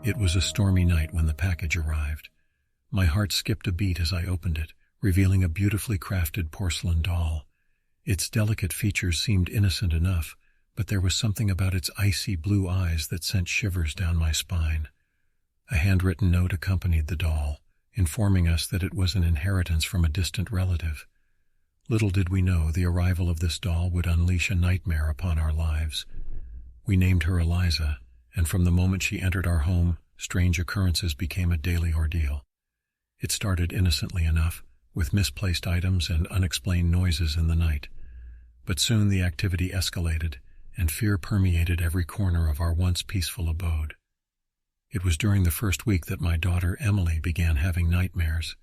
It was a stormy night when the package arrived. My heart skipped a beat as I opened it, revealing a beautifully crafted porcelain doll. Its delicate features seemed innocent enough, but there was something about its icy blue eyes that sent shivers down my spine. A handwritten note accompanied the doll, informing us that it was an inheritance from a distant relative. Little did we know the arrival of this doll would unleash a nightmare upon our lives. We named her Eliza, and from the moment she entered our home, strange occurrences became a daily ordeal. It started innocently enough, with misplaced items and unexplained noises in the night. But soon the activity escalated, and fear permeated every corner of our once peaceful abode. It was during the first week that my daughter Emily began having nightmares.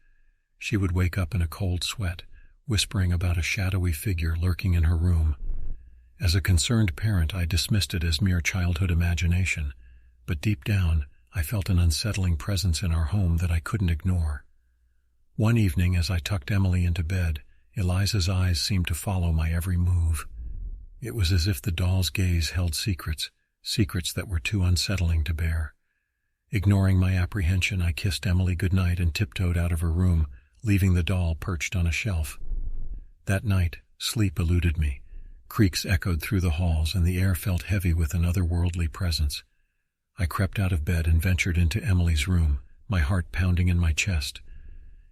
She would wake up in a cold sweat, whispering about a shadowy figure lurking in her room. As a concerned parent, I dismissed it as mere childhood imagination, but deep down, I felt an unsettling presence in our home that I couldn't ignore. One evening, as I tucked Emily into bed, Eliza's eyes seemed to follow my every move. It was as if the doll's gaze held secrets that were too unsettling to bear. Ignoring my apprehension, I kissed Emily goodnight and tiptoed out of her room, leaving the doll perched on a shelf. That night, sleep eluded me. Creaks echoed through the halls, and the air felt heavy with an otherworldly presence. I crept out of bed and ventured into Emily's room, my heart pounding in my chest.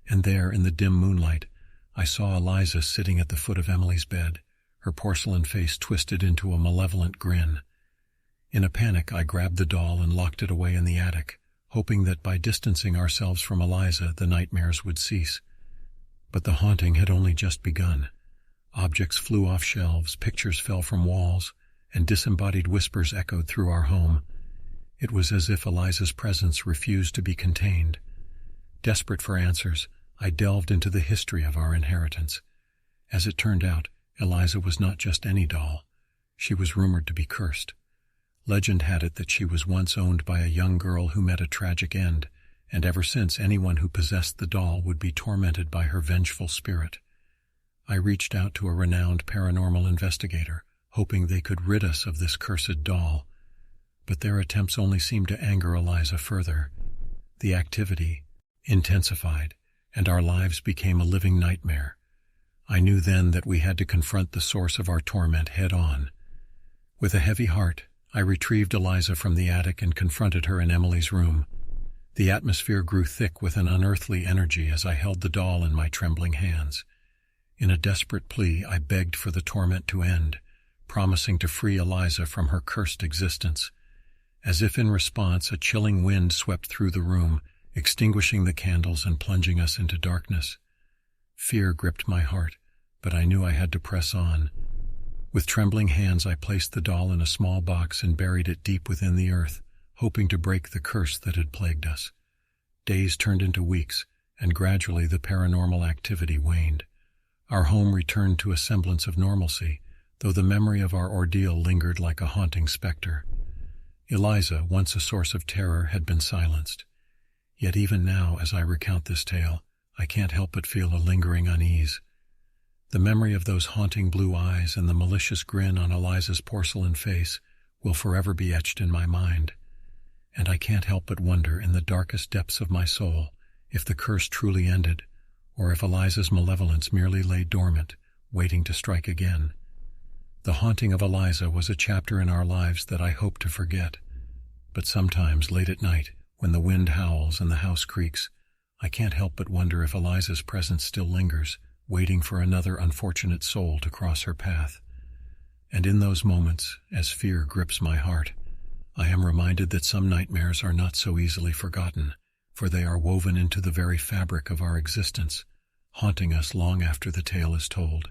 And there, in the dim moonlight, I saw Eliza sitting at the foot of Emily's bed, her porcelain face twisted into a malevolent grin. In a panic, I grabbed the doll and locked it away in the attic, hoping that by distancing ourselves from Eliza, the nightmares would cease. But the haunting had only just begun. Objects flew off shelves, pictures fell from walls, and disembodied whispers echoed through our home. It was as if Eliza's presence refused to be contained. Desperate for answers, I delved into the history of our inheritance. As it turned out, Eliza was not just any doll. She was rumored to be cursed. Legend had it that she was once owned by a young girl who met a tragic end, and ever since anyone who possessed the doll would be tormented by her vengeful spirit. I reached out to a renowned paranormal investigator, hoping they could rid us of this cursed doll. But their attempts only seemed to anger Eliza further. The activity intensified, and our lives became a living nightmare. I knew then that we had to confront the source of our torment head-on. With a heavy heart, I retrieved Eliza from the attic and confronted her in Emily's room. The atmosphere grew thick with an unearthly energy as I held the doll in my trembling hands. In a desperate plea, I begged for the torment to end, promising to free Eliza from her cursed existence. As if in response, a chilling wind swept through the room, extinguishing the candles and plunging us into darkness. Fear gripped my heart, but I knew I had to press on. With trembling hands, I placed the doll in a small box and buried it deep within the earth, hoping to break the curse that had plagued us. Days turned into weeks, and gradually the paranormal activity waned. Our home returned to a semblance of normalcy, though the memory of our ordeal lingered like a haunting specter. Eliza, once a source of terror, had been silenced. Yet even now, as I recount this tale, I can't help but feel a lingering unease. The memory of those haunting blue eyes and the malicious grin on Eliza's porcelain face will forever be etched in my mind. And I can't help but wonder, in the darkest depths of my soul, if the curse truly ended, or if Eliza's malevolence merely lay dormant, waiting to strike again. The haunting of Eliza was a chapter in our lives that I hope to forget. But sometimes, late at night, when the wind howls and the house creaks, I can't help but wonder if Eliza's presence still lingers, waiting for another unfortunate soul to cross her path. And in those moments, as fear grips my heart, I am reminded that some nightmares are not so easily forgotten, for they are woven into the very fabric of our existence, haunting us long after the tale is told.